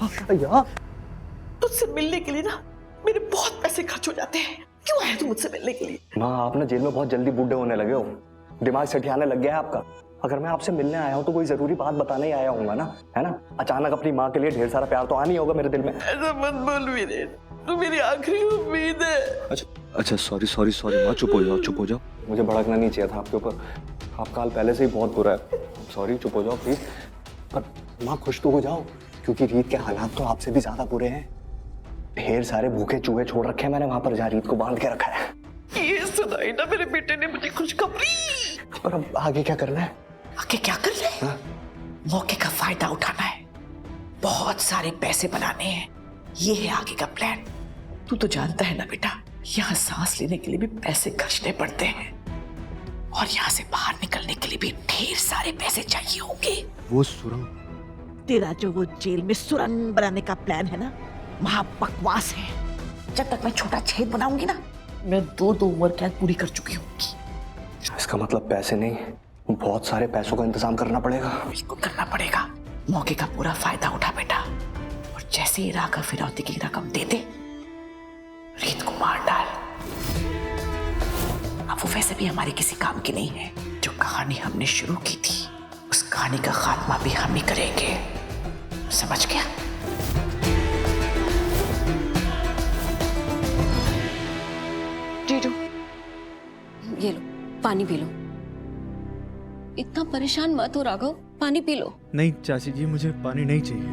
यार तुझसे मिलने के लिए ना मेरे बहुत पैसे खर्च हो जाते हैं। क्यों आए तुम मुझसे मिलने के लिए? माँ, आप ना जेल में बहुत जल्दी बूढ़े होने लगे हो, दिमाग सठियाने लग गया है आपका। अगर मैं आपसे मिलने आया हूँ तो कोई जरूरी बात बताने ही आया हूँगा ना, है ना? अचानक अपनी माँ के लिए ढेर सारा प्यार तो आनी होगा मेरे दिल में। ऐसा मत बोल वीरेन, तू मेरी आखिरी उम्मीद है। अच्छा सॉरी माँ, चुप हो जाओ। मुझे भड़कना नहीं चाहिए था आपके ऊपर, आपका हाल पहले से ही बहुत बुरा है। सॉरी, चुप हो जाओ प्लीज। पर माँ खुश तो हो जाओ, क्योंकि रीत के हालात तो आपसे भी ज्यादा बुरे हैं। ढेर सारे भूखे चूहे छोड़ रखे हैं मैंने वहां पर, जहाँ रीत को बांध के रखा है। ये सुनाई ना मेरे बेटे ने मुझे खुशखबरी। और अब आगे क्या करना है? आगे क्या कर रहे हैं? मौके का फायदा उठाना है, बहुत सारे पैसे बनाने हैं, ये है आगे का प्लान। तू तो जानता है ना बेटा, यहाँ सांस लेने के लिए भी पैसे खर्चने पड़ते हैं और यहाँ से बाहर निकलने के लिए भी ढेर सारे पैसे चाहिए होंगे। वो सुरंग, तेरा जो वो जेल में सुरंग बनाने का प्लान है ना, वहाँ बकवास है। जब तक मैं छोटा छेद बनाऊंगी ना, मैं दो उम्र कैद पूरी कर चुकी होंगी। इसका मतलब पैसे नहीं, बहुत सारे पैसों का इंतजाम करना पड़ेगा। बिल्कुल करना पड़ेगा। मौके का पूरा फायदा उठा बेटा, और जैसे ही राघव फिरौती की रकम दे दे, रीत को मार डाल। अब वो वैसे भी हमारे किसी काम की नहीं है। जो कहानी हमने शुरू की थी, उस कहानी का खात्मा भी हम ही करेंगे, समझ गया? जीजू, ये लो पानी पी लो। इतना परेशान मत हो राघव, पानी पी लो। नहीं चाची जी, मुझे पानी नहीं चाहिए।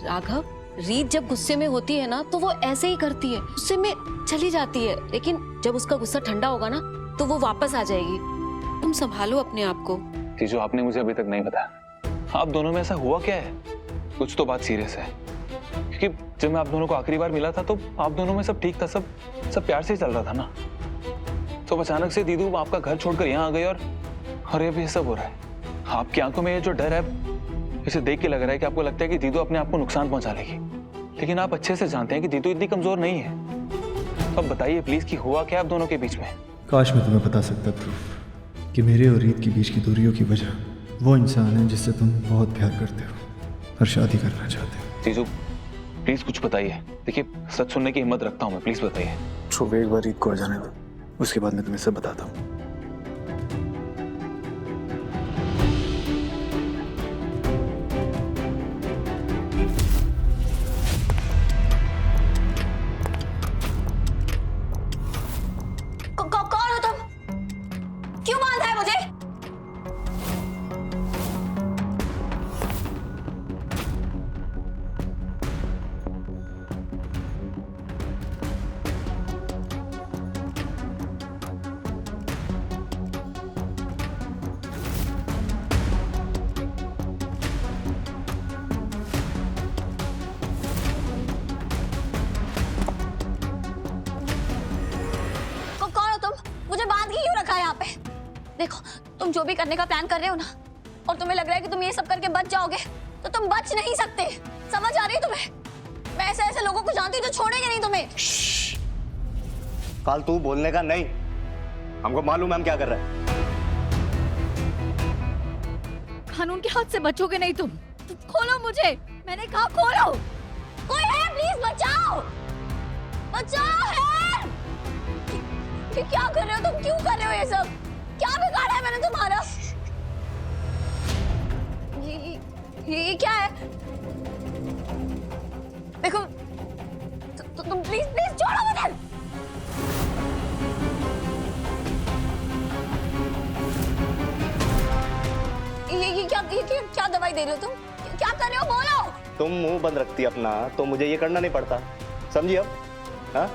राघव, रीत जब गुस्से में होती है ना तो वो ऐसे ही करती है, गुस्से में चली जाती है, लेकिन जब उसका गुस्सा ठंडा होगा ना तो वो वापस आ जाएगी। तुम संभालो अपने आप को। जीजू, आपने मुझे अभी तक नहीं बताया, आप दोनों में ऐसा हुआ क्या है? कुछ तो बात सीरियस है, क्योंकि जब मैं आप दोनों को आखिरी बार मिला था तो आप दोनों में सब ठीक था, सब प्यार से ही चल रहा था ना। तो अचानक से दीदू आपका घर छोड़कर यहाँ आ गई और ये भी सब हो रहा है। आपकी आंखों में ये जो डर है, इसे देख के लग रहा है कि आपको लगता है कि दीदू अपने आप को नुकसान पहुंचा लेगी, लेकिन आप अच्छे से जानते हैं कि दीदू इतनी कमजोर नहीं है। तो अब बताइए प्लीज कि हुआ क्या आप दोनों के बीच में? काश मैं तुम्हें बता सकता ध्रुव कि मेरे और रीत के बीच की दूरियों की वजह वो इंसान है जिससे तुम बहुत प्यार करते हो और शादी करना चाहते हो। जीजू प्लीज कुछ बताइए। देखिए, सच सुनने की हिम्मत रखता हूँ मैं, प्लीज बताइए। तो एक बार रीत को आ जाने दो, उसके बाद मैं तुम्हें सब बताता हूँ। कौन हो तुम? क्यों बांधा है मुझे? कौन हो तुम? मुझे बांध के क्यों रखा है यहाँ पे? देखो, तुम जो भी करने का प्लान कर रहे हो ना, और तुम्हें लग रहा है कि तुम ये सब करके बच जाओगे, तो तुम बच नहीं सकते। समझ आ रही है तुम्हें? मैं ऐसे लोगों को जानती हूँ जो छोड़ेंगे नहीं तुम्हें। फालतू बोलने का नहीं, हमको मालूम है हम क्या कर रहे हैं। कानून के हाथ से बचोगे नहीं तुम। खोलो मुझे, मैंने कहा खोलो। कोई है? प्लीज बचाओ, बचाओ है। क्या कर रहे हो तुम? क्यों कर रहे हो ये सब? क्या बिगाड़ा है मैंने तुम्हारा? ये क्या है? देखो, तुम प्लीज छोड़ो मुझे। ये क्या दवाई दे रहे हो तुम? क्या कर रहे हो? बोलो। तुम मुंह बंद रखती अपना तो मुझे ये करना नहीं पड़ता, समझी अब? हाँ?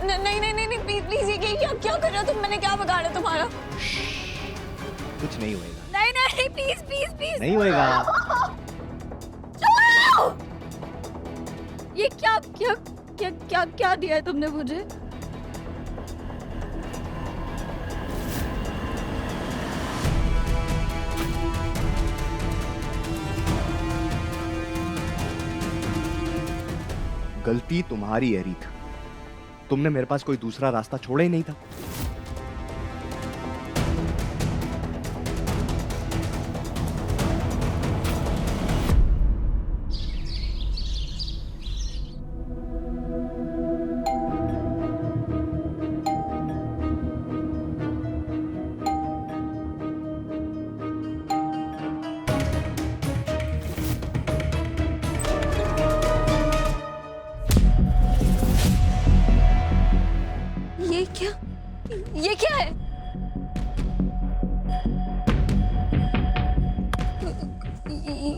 नहीं प्लीज, ये क्या कर रहे हो तुम? मैंने क्या बिगाड़ा तुम्हारा? कुछ नहीं होएगा। नहीं प्लीज नहीं होएगा। छोड़ो। ये क्या दिया है तुमने मुझे? गलती तुम्हारी है रीत, तुमने मेरे पास कोई दूसरा रास्ता छोड़ा ही नहीं था।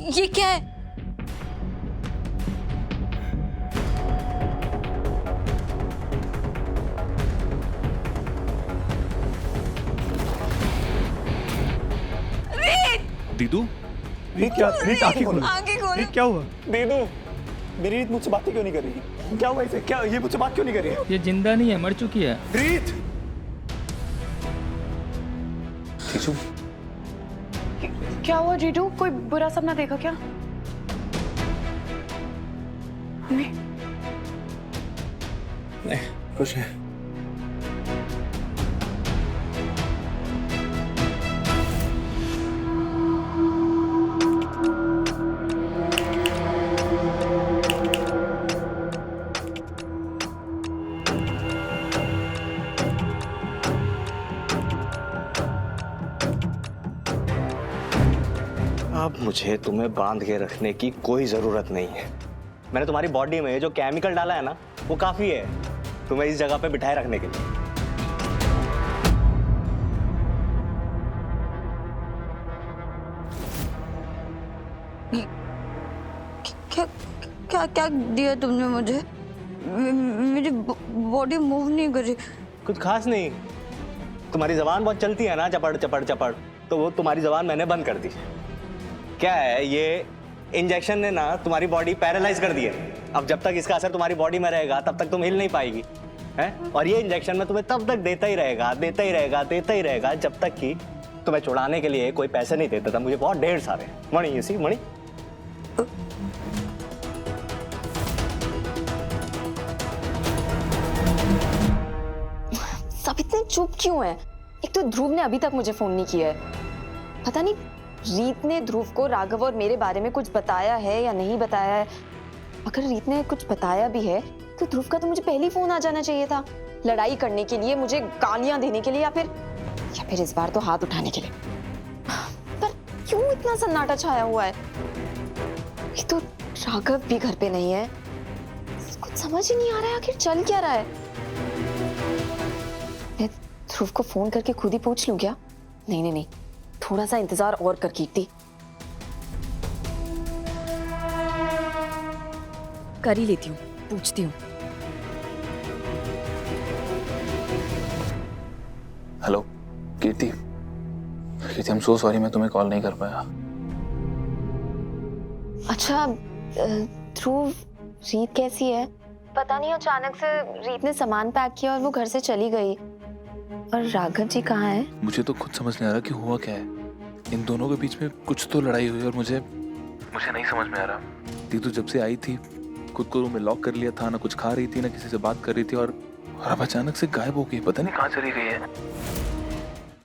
ये क्या है? दीदू रीत क्या? रीत आंखें खोलो। आंखें खोलो। रीत क्या हुआ? दीदू मेरी रीत मुझसे बातें क्यों नहीं कर रही? क्या हुआ इसे? क्या ये मुझसे बात क्यों नहीं कर रही है? ये जिंदा नहीं है, मर चुकी है। रीत जीजू क्या हुआ जीजू? कोई बुरा सपना देखा क्या? नहीं। नहीं कुछ नहीं। अब मुझे तुम्हें बांध के रखने की कोई जरूरत नहीं है। मैंने तुम्हारी बॉडी में जो केमिकल डाला है ना, वो काफी है तुम्हें इस जगह पे बिठाए रखने के लिए। क्या क्या क्या दिया तुमने मुझे? मेरी बॉडी मूव नहीं कर रही। कुछ खास नहीं, तुम्हारी जबान बहुत चलती है ना, चपड़ चपड़ चपड़, तो वो तुम्हारी जबान मैंने बंद कर दी। क्या है, ये इंजेक्शन ने ना तुम्हारी बॉडी पैरालाइज कर दी है। अब जब तक इसका असर तुम्हारी बॉडी में रहेगा तब तक तुम हिल नहीं पाएगी, हैं? और ये इंजेक्शन मैं तुम्हें तब तक देता ही रहेगा, देता ही रहेगा, देता ही रहेगा, जब तक कि तुम्हें छुड़ाने के लिए कोई पैसे नहीं देता था। मुझे बहुत ढेर सारे मणि, इसी मणि। सब इतने चुप क्यों हैं? एक तो ध्रुव ने अभी तक मुझे फोन नहीं किया है। पता नहीं रीत ने ध्रुव को राघव और मेरे बारे में कुछ बताया है या नहीं बताया है। अगर रीत ने कुछ बताया भी है तो ध्रुव का तो मुझे पहले ही फोन आ जाना चाहिए था, लड़ाई करने के लिए, मुझे गालियां देने के लिए, या फिर इस बार तो हाथ उठाने के लिए। पर क्यों इतना सन्नाटा छाया हुआ है? ये तो राघव भी घर पे नहीं है। कुछ समझ ही नहीं आ रहा है आखिर चल क्या रहा है। मैं ध्रुव को फोन करके खुद ही पूछ लूं क्या? नहीं, थोड़ा सा इंतजार और कर कीर्ति। कर ही लेती हूँ, पूछती हूँ। Hello Kirti, I am so sorry मैं तुम्हें कॉल नहीं कर पाया। अच्छा ध्रुव, रीत कैसी है? पता नहीं अचानक से रीत ने सामान पैक किया और वो घर से चली गई। और राघव जी कहाँ हैं? मुझे तो खुद समझ नहीं आ रहा कि हुआ क्या है। इन दोनों के बीच में कुछ तो लड़ाई हुई और मुझे नहीं समझ में आ रहा। दीदू जब से आई थी खुद को रूम में लॉक कर लिया था, ना कुछ खा रही थी ना किसी से बात कर रही थी, और अब अचानक से गायब हो गई। पता नहीं कहाँ चली गई है।